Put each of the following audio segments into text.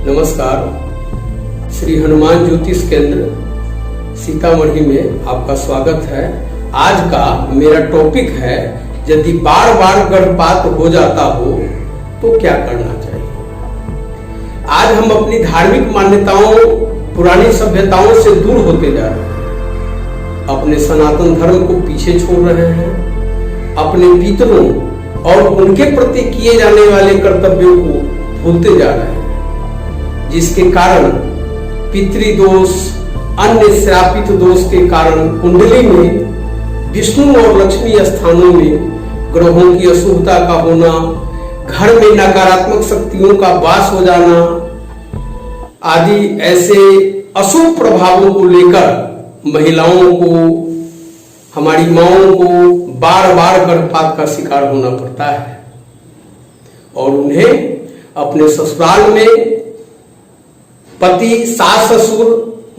नमस्कार। श्री हनुमान ज्योतिष केंद्र सीतामढ़ी में आपका स्वागत है। आज का मेरा टॉपिक है, यदि बार बार गर्भपात हो जाता हो तो क्या करना चाहिए। आज हम अपनी धार्मिक मान्यताओं, पुरानी सभ्यताओं से दूर होते जा रहे हैं, अपने सनातन धर्म को पीछे छोड़ रहे हैं, अपने पितरों और उनके प्रति किए जाने वाले कर्तव्यों को भूलते जा रहे हैं, जिसके कारण पितृदोष, अन्य श्रापित दोष के कारण कुंडली में विष्णु और लक्ष्मी स्थानों में ग्रहों की अशुभता का होना, घर में नकारात्मक शक्तियों का वास हो जाना आदि ऐसे अशुभ प्रभावों को लेकर महिलाओं को, हमारी माओं को बार बार गर्भपात का शिकार होना पड़ता है और उन्हें अपने ससुराल में पति, सास, ससुर,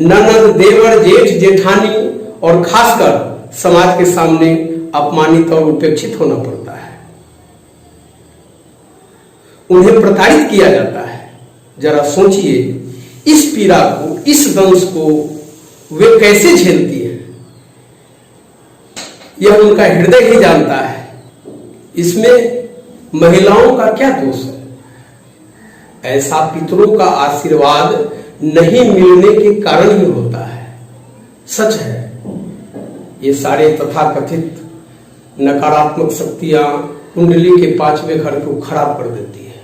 ननद, देवर, जेठ, जेठानी और खासकर समाज के सामने अपमानित और उपेक्षित होना पड़ता है। उन्हें प्रताड़ित किया जाता है। जरा सोचिए, इस पीड़ा को, इस दंश को वे कैसे झेलती है, यह उनका हृदय ही जानता है। इसमें महिलाओं का क्या दोष है। ऐसा पितरों का आशीर्वाद नहीं मिलने के कारण ही होता है। सच है, ये सारे तथाकथित नकारात्मक शक्तियां कुंडली के 5वें घर को खराब कर देती है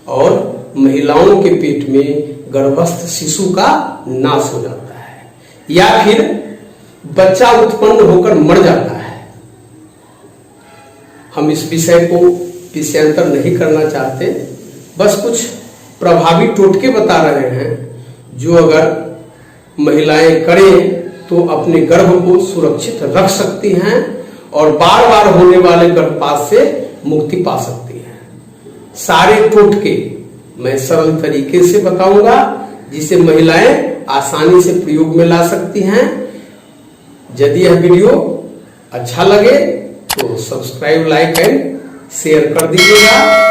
और महिलाओं के पेट में गर्भस्थ शिशु का नाश हो जाता है या फिर बच्चा उत्पन्न होकर मर जाता है। हम इस विषय को विषयांतर नहीं करना चाहते, बस कुछ प्रभावी टोटके बता रहे हैं जो अगर महिलाएं करें तो अपने गर्भ को सुरक्षित रख सकती हैं और बार बार होने वाले गर्भपात से मुक्ति पा सकती हैं। सारे टोटके मैं सरल तरीके से बताऊंगा जिसे महिलाएं आसानी से प्रयोग में ला सकती हैं। यदि यह वीडियो अच्छा लगे तो सब्सक्राइब, लाइक एंड शेयर कर दीजिएगा।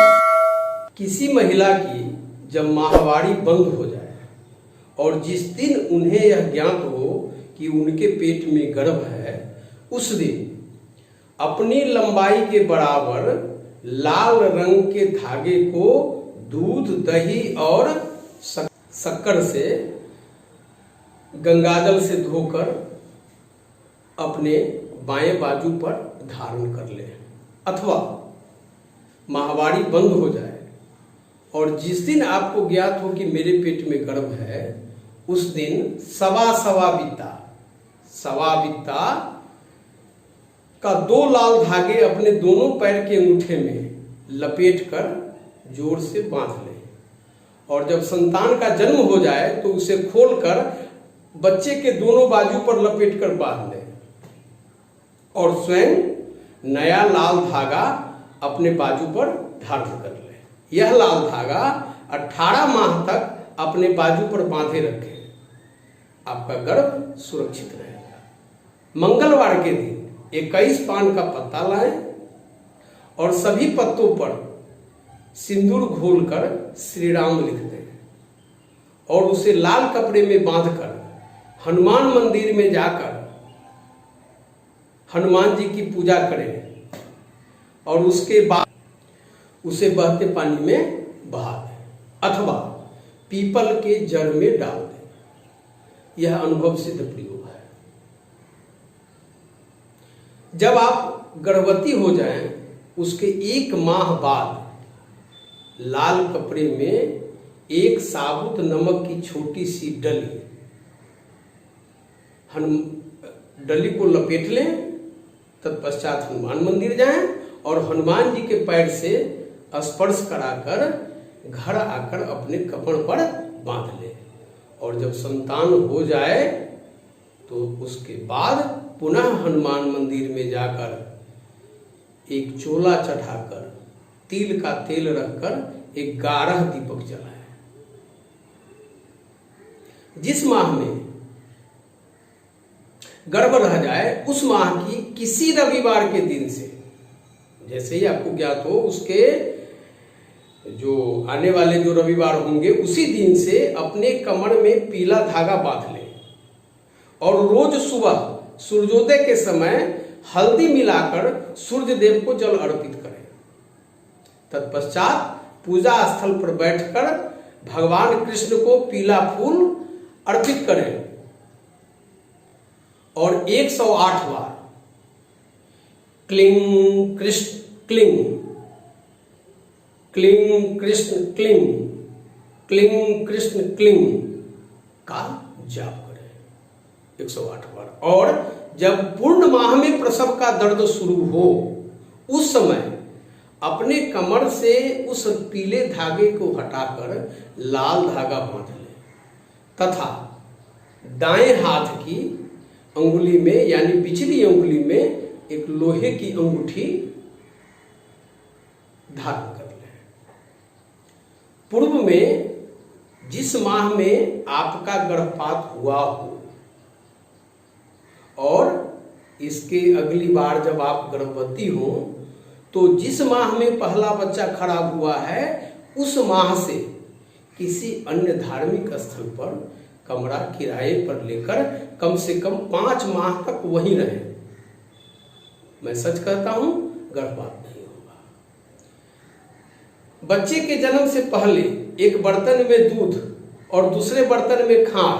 किसी महिला की जब माहवारी बंद हो जाए और जिस दिन उन्हें यह ज्ञात हो कि उनके पेट में गर्भ है, उस दिन अपनी लंबाई के बराबर लाल रंग के धागे को दूध, दही और शक्कर से, गंगाजल से धोकर अपने बाएं बाजू पर धारण कर ले। अथवा माहवारी बंद हो जाए और जिस दिन आपको ज्ञात हो कि मेरे पेट में गर्भ है, उस दिन सवा बित्ता का 2 लाल धागे अपने दोनों पैर के अंगूठे में लपेट कर जोर से बांध लें और जब संतान का जन्म हो जाए तो उसे खोलकर बच्चे के दोनों बाजू पर लपेट कर बांध लें और स्वयं नया लाल धागा अपने बाजू पर धारण कर लें। यह लाल धागा 18 माह तक अपने बाजू पर बांधे रखें, आपका गर्भ सुरक्षित रहेगा। मंगलवार के दिन 21 पान का पत्ता लाएं और सभी पत्तों पर सिंदूर घोलकर श्री राम लिख दें और उसे लाल कपड़े में बांधकर हनुमान मंदिर में जाकर हनुमान जी की पूजा करें और उसके बाद उसे बहते पानी में बहा दें अथवा पीपल के जड़ में डाल दें। यह अनुभव सिद्ध प्रयोग है। जब आप गर्भवती हो जाएं, उसके 1 माह बाद लाल कपड़े में एक साबुत नमक की छोटी सी डली को लपेट लें। तत्पश्चात हनुमान मंदिर जाएं और हनुमान जी के पैर से स्पर्श कराकर घर आकर अपने कपड़ पर बांध ले और जब संतान हो जाए तो उसके बाद पुनः हनुमान मंदिर में जाकर एक चोला चढ़ाकर तिल का तेल रखकर 11 दीपक जलाए। जिस माह में गर्भ रह जाए उस माह की किसी रविवार के दिन से, जैसे ही आपको ज्ञात हो, उसके जो आने वाले जो रविवार होंगे उसी दिन से अपने कमर में पीला धागा बांध लें और रोज सुबह सूर्योदय के समय हल्दी मिलाकर सूर्य देव को जल अर्पित करें। तत्पश्चात पूजा स्थल पर बैठकर भगवान कृष्ण को पीला फूल अर्पित करें और 108 बार क्लीं कृष्ण क्लीं, क्लीं कृष्ण क्लीं, क्लीं कृष्ण क्लीं का जाप करें 108 बार। और जब पूर्ण माह में प्रसव का दर्द शुरू हो उस समय अपने कमर से उस पीले धागे को हटाकर लाल धागा बांध लें तथा दाएं हाथ की अंगुली में यानी पिछली अंगुली में एक लोहे की अंगूठी धारण कर लें। पूर्व में जिस माह में आपका गर्भपात हुआ हो और इसके अगली बार जब आप गर्भवती हो तो जिस माह में पहला बच्चा खराब हुआ है उस माह से किसी अन्य धार्मिक स्थल पर कमरा किराए पर लेकर कम से कम 5 माह तक वहीं रहे। मैं सच कहता हूं, गर्भपात नहीं होगा। बच्चे के जन्म से पहले एक बर्तन में दूध और दूसरे बर्तन में खार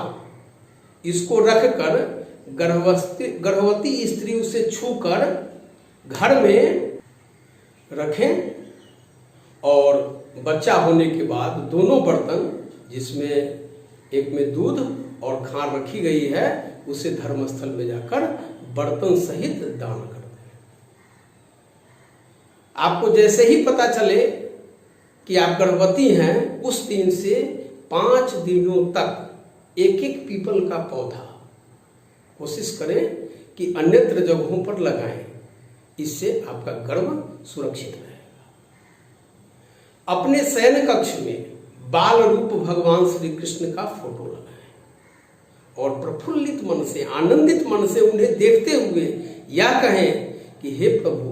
इसको रखकर गर्भवती स्त्री उसे छूकर घर में रखें और बच्चा होने के बाद दोनों बर्तन जिसमें एक में दूध और खार रखी गई है उसे धर्मस्थल में जाकर बर्तन सहित दान कर दें। आपको जैसे ही पता चले कि आप गर्भवती हैं उस दिन से 5 दिनों तक एक एक पीपल का पौधा कोशिश करें कि अन्यत्र जगहों पर लगाएं, इससे आपका गर्भ सुरक्षित रहेगा। अपने शयन कक्ष में बाल रूप भगवान श्री कृष्ण का फोटो लगाएं और प्रफुल्लित मन से आनंदित मन से उन्हें देखते हुए यह कहें कि हे प्रभु,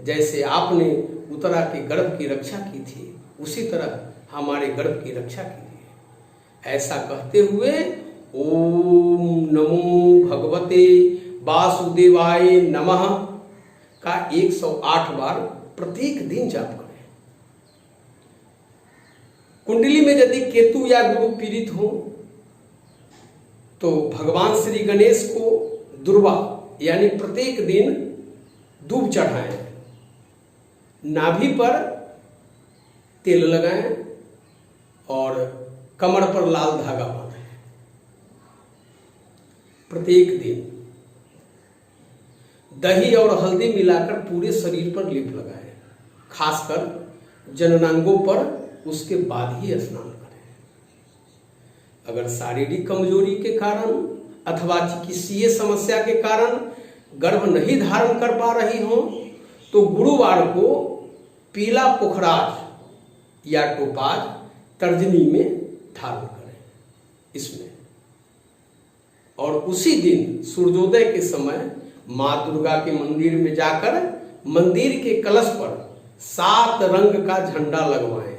जैसे आपने उत्तरा के गर्भ की रक्षा की थी उसी तरह हमारे गर्भ की रक्षा कीजिए। ऐसा कहते हुए ओम नमो भगवते वासुदेवाय नमः का 108 बार प्रत्येक दिन जाप करें। कुंडली में यदि केतु या गुरु पीड़ित हो तो भगवान श्री गणेश को दुर्वा यानी प्रत्येक दिन दूब चढ़ाएं, नाभि पर तेल लगाएं और कमर पर लाल धागा बांधें। प्रत्येक दिन दही और हल्दी मिलाकर पूरे शरीर पर लेप लगाएं, खासकर जननांगों पर, उसके बाद ही स्नान करें। अगर शारीरिक कमजोरी के कारण अथवा चिकित्सीय समस्या के कारण गर्भ नहीं धारण कर पा रही हो तो गुरुवार को पीला पुखराज या टोपाज तर्जनी में धारण करें इसमें, और उसी दिन सूर्योदय के समय मां दुर्गा के मंदिर में जाकर मंदिर के कलश पर 7 रंग का झंडा लगवाएं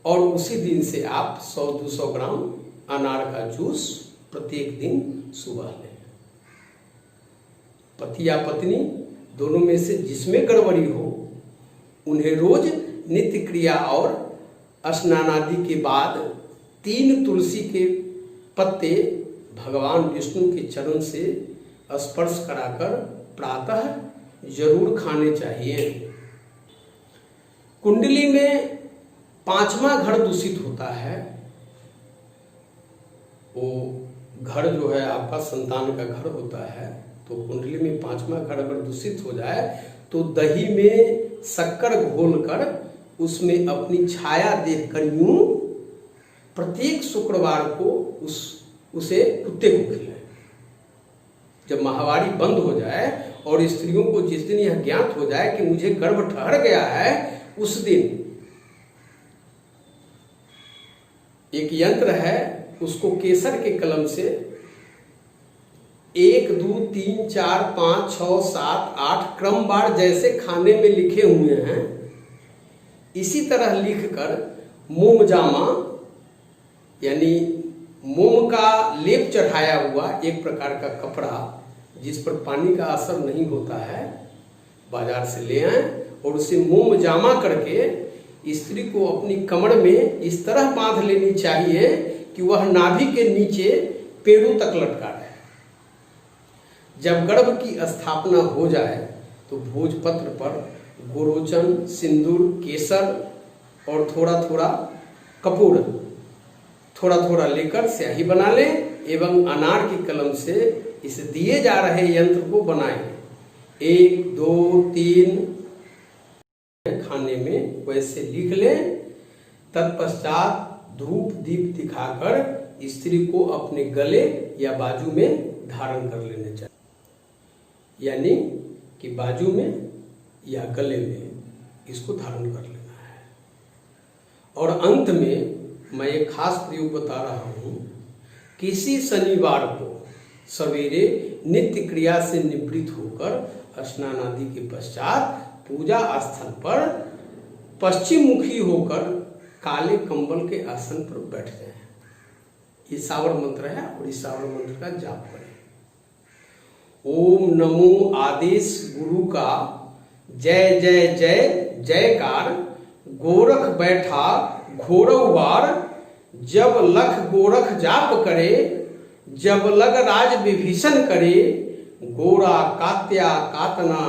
और उसी दिन से आप 100-200 ग्राम अनार का जूस प्रत्येक दिन सुबह लें। पति या पत्नी दोनों में से जिसमें गड़बड़ी हो उन्हें रोज नित्य क्रिया और स्नान आदि के बाद 3 तुलसी के पत्ते भगवान विष्णु के चरण से स्पर्श कराकर प्रातः जरूर खाने चाहिए। कुंडली में 5वां घर दूषित होता है, वो घर जो है आपका संतान का घर होता है, तो कुंडली में 5वां घर अगर दूषित हो जाए तो दही में शक्कर घोलकर उसमें अपनी छाया देखकर यूं प्रत्येक शुक्रवार को उसे कुत्ते को खिलाएं। जब माहवारी बंद हो जाए और स्त्रियों को जिस दिन यह ज्ञात हो जाए कि मुझे गर्भ ठहर गया है, उस दिन एक यंत्र है, उसको केसर के कलम से 1 2 3 4 5 6 7 8 क्रमवार जैसे खाने में लिखे हुए हैं इसी तरह लिखकर मोम जामा यानी मोम का लेप चढ़ाया हुआ एक प्रकार का कपड़ा जिस पर पानी का असर नहीं होता है, बाजार से ले आए और उसे मोम जामा करके स्त्री को अपनी कमर में इस तरह बांध लेनी चाहिए कि वह नाभि के नीचे पेड़ों तक लटका रहे। जब गर्भ की स्थापना हो जाए तो भोजपत्र पर गोरोचन, सिंदूर, केसर और थोड़ा थोड़ा कपूर थोड़ा थोड़ा लेकर स्याही बना ले एवं अनार की कलम से इस दिए जा रहे यंत्र को बनाएं। 1, 2, 3 खाने में वैसे लिख ले। तत्पश्चात धूप दीप दिखाकर स्त्री को अपने गले या बाजू में धारण कर लेने चाहिए, यानी कि बाजू में या गले में इसको धारण कर लेना है। और अंत में मैं एक खास प्रयोग बता रहा हूं। किसी शनिवार को सवेरे नित्य क्रिया से निवृत्त होकर स्नान आदि के पश्चात पूजा स्थल पर पश्चिम मुखी होकर काले कंबल के आसन पर बैठ जाए। ईसावर मंत्र है और ईसावर मंत्र का जाप करें। ओम नमो आदेश गुरु का जय जय जय जयकार, गोरख बैठा घोरवार, जब लख गोरख जाप करे, जब लग राज विभीषण करे, गोरा कात्या कातना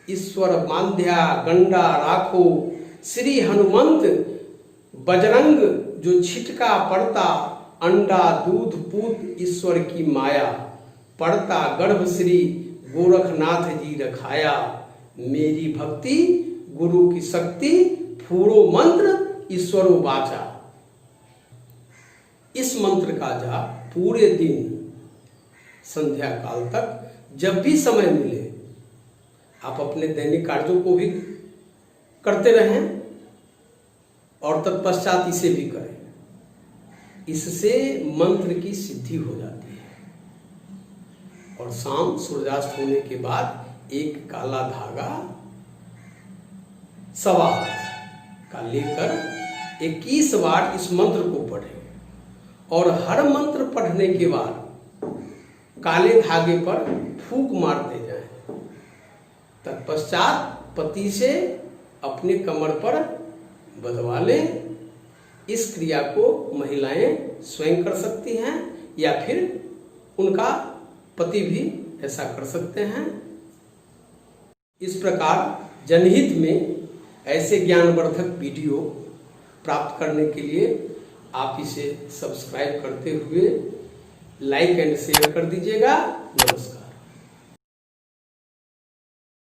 ईश्वर मांध्या गंडा राखो, श्री हनुमंत बजरंग जो छिटका पड़ता, अंडा दूध पूत ईश्वर की माया, पड़ता गर्भ श्री गोरखनाथ जी रखाया, मेरी भक्ति गुरु की शक्ति, फूरो मंत्र ईश्वरो वाचा। इस मंत्र का जाप पूरे दिन संध्या काल तक जब भी समय मिले आप अपने दैनिक कार्यों को भी करते रहें और तत्पश्चात इसे भी करें। इससे मंत्र की सिद्धि हो जाती है। और शाम सूर्यास्त होने के बाद एक काला धागा 1.25 हाथ का लेकर 21 बार इस मंत्र को पढ़ें और हर मंत्र पढ़ने के बाद काले धागे पर फूंक मारते जाएं। तत्पश्चात पति से अपने कमर पर बंधवा लें। इस क्रिया को महिलाएं स्वयं कर सकती हैं या फिर उनका पति भी ऐसा कर सकते हैं। इस प्रकार जनहित में ऐसे ज्ञानवर्धक वीडियो प्राप्त करने के लिए आप इसे सब्सक्राइब करते हुए लाइक एंड शेयर कर दीजिएगा। नमस्कार।